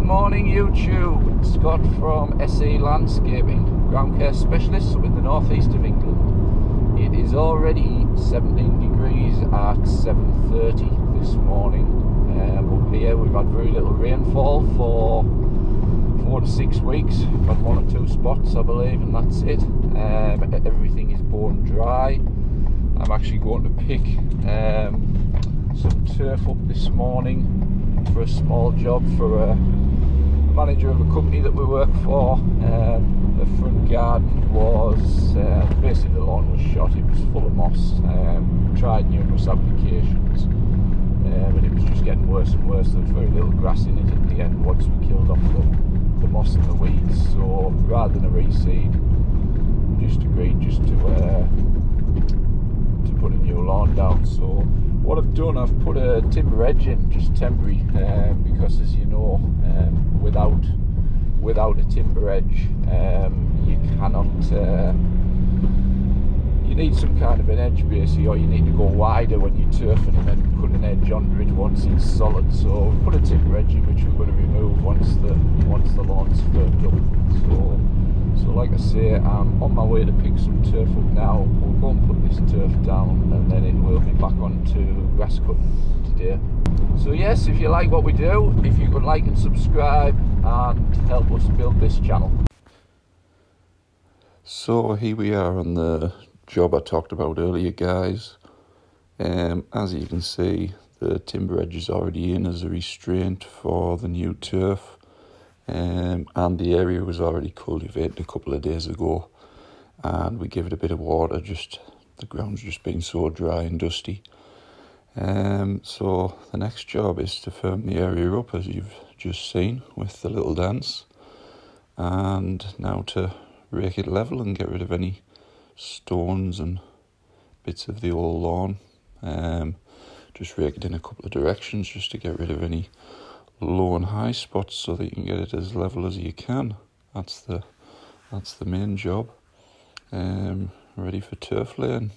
morning YouTube, Scott from SE Landscaping, ground care specialist up in the northeast of England. It is already 17 degrees at 7:30 this morning. Up here we've had very little rainfall for 4 to 6 weeks. We've had 1 or 2 spots I believe, and that's it. Everything is bone dry. I'm actually going to pick some turf up this morning for a small job for a manager of a company that we work for. The front garden was basically the lawn was shot. It was full of moss. Tried numerous applications, but it was just getting worse and worse. There was very little grass in it at the end once we killed off the moss and the weeds. So rather than a reseed, we just agreed just to put a new lawn down. So what I've done, I've put a timber edge in, just temporary, because as you know, without a timber edge, you cannot, you need some kind of an edge basically, or you need to go wider when you're turfing and then put an edge under it once it's solid. So we've put a timber edge in, which we're going to remove once the lawn's firmed up. So like I say, I'm on my way to pick some turf up now. We'll go and put this turf down and then it will be back onto grass cutting today. So yes, if you like what we do, if you could like and subscribe and help us build this channel. So here we are on the job I talked about earlier, guys. As you can see, the timber edge is already in as a restraint for the new turf. And the area was already cultivated a couple of days ago, and we give it a bit of water. Just the ground's just been so dry and dusty. So the next job is to firm the area up, as you've just seen with the little dance, and now to rake it level and get rid of any stones and bits of the old lawn. Just rake it in a couple of directions just to get rid of any low and high spots so that you can get it as level as you can. That's the main job. Ready for turf laying.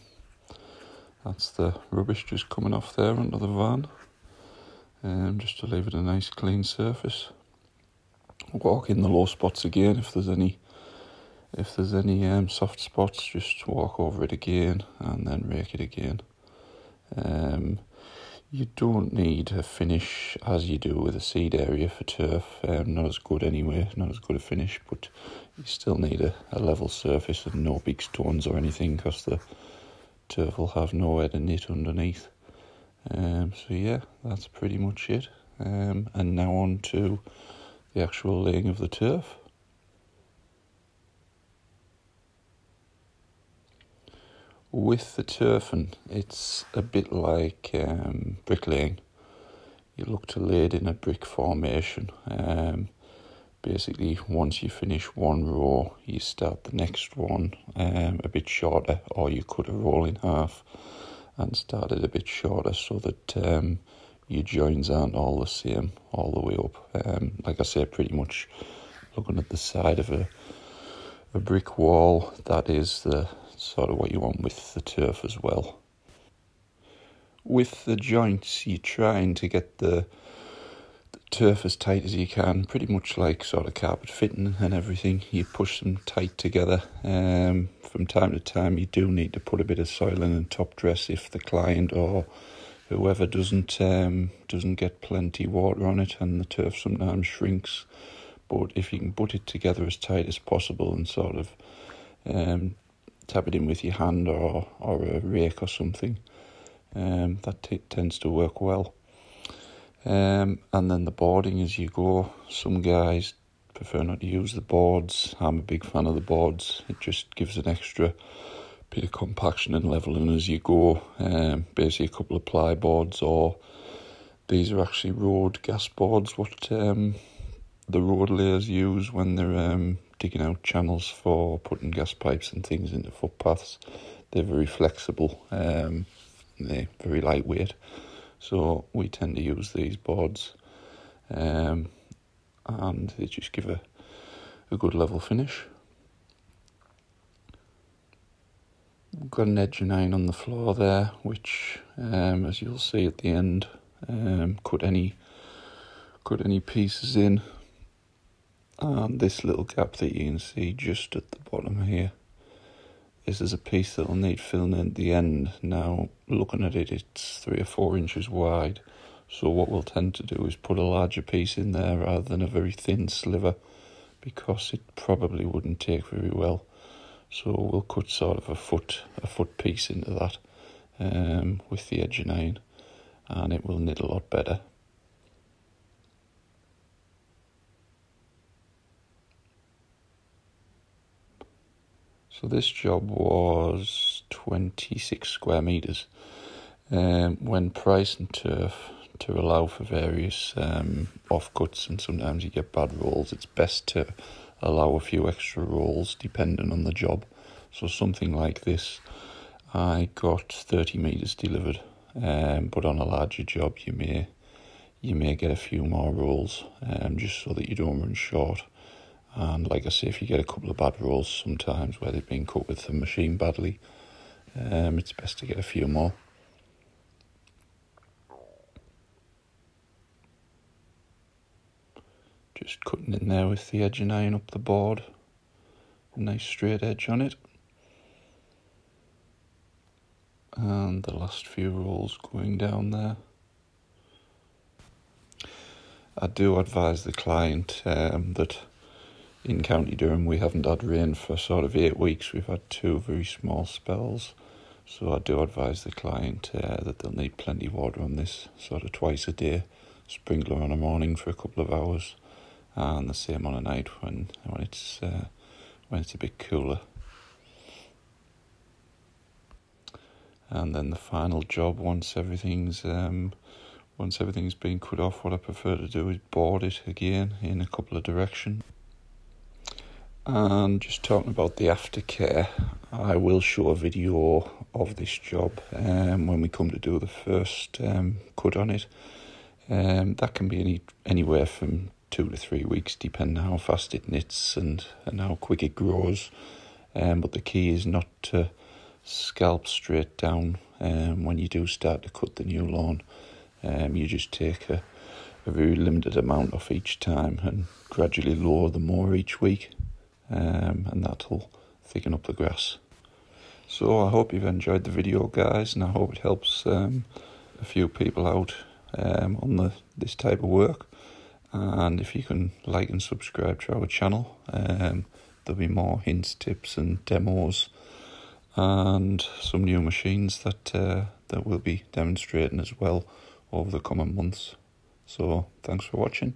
That's the rubbish just coming off there under the van, just to leave it a nice clean surface. Walk in the low spots again. If there's any soft spots, just walk over it again and then rake it again. You don't need a finish as you do with a seed area for turf. Not as good anyway, not as good a finish, but you still need a level surface and no big stones or anything, because the turf will have nowhere to knit underneath. So yeah, that's pretty much it. And now on to the actual laying of the turf. With the turfing, it's a bit like bricklaying. You look to lay it in a brick formation. Basically, once you finish one row, you start the next one a bit shorter, or you cut a roll in half and start it a bit shorter so that your joins aren't all the same all the way up. Like I say, pretty much looking at the side of a brick wall, that is the sort of what you want with the turf as well. With the joints, you're trying to get the turf as tight as you can, pretty much like sort of carpet fitting and everything. You push them tight together. From time to time, you do need to put a bit of soil in and top dress if the client or whoever doesn't get plenty water on it, and the turf sometimes shrinks. But if you can put it together as tight as possible and sort of tap it in with your hand or a rake or something, that tends to work well. And then the boarding as you go. Some guys prefer not to use the boards. I'm a big fan of the boards. It just gives an extra bit of compaction and leveling as you go. Basically a couple of ply boards, or these are actually road gas boards, what the road layers use when they're digging out channels for putting gas pipes and things into footpaths. They're very flexible, they're very lightweight, so we tend to use these boards, and they just give a good level finish. We've got an edge and iron on the floor there, which as you'll see at the end, cut any pieces in And this little gap that you can see just at the bottom here, this is a piece that will need filling in at the end. Now, looking at it, it's 3 or 4 inches wide. So what we'll tend to do is put a larger piece in there rather than a very thin sliver, because it probably wouldn't take very well. So we'll cut sort of a foot piece into that with the edging iron, and it will knit a lot better. So this job was 26 square metres. When pricing turf to allow for various offcuts, and sometimes you get bad rolls, it's best to allow a few extra rolls depending on the job. So something like this, I got 30 metres delivered, but on a larger job you may get a few more rolls, just so that you don't run short. And like I say, if you get a couple of bad rolls sometimes where they've been cut with the machine badly, it's best to get a few more. Just cutting in there with the edging iron up the board, a nice straight edge on it. And the last few rolls going down there. I do advise the client that in County Durham we haven't had rain for sort of 8 weeks. We've had 2 very small spells, so I do advise the client that they'll need plenty of water on this, sort of twice a day. Sprinkler on a morning for a couple of hours, and the same on a night when it's a bit cooler. And then the final job, once everything's been cut off, what I prefer to do is board it again in a couple of directions. And just talking about the aftercare, I will show a video of this job when we come to do the first cut on it. That can be anywhere from 2 to 3 weeks, depending on how fast it knits and how quick it grows. But the key is not to scalp straight down when you do start to cut the new lawn. You just take a very limited amount off each time and gradually lower the mower each week. And that'll thicken up the grass. So I hope you've enjoyed the video, guys, and I hope it helps a few people out on this type of work. And if you can like and subscribe to our channel, there'll be more hints, tips and demos, and some new machines that we'll be demonstrating as well over the coming months. So thanks for watching.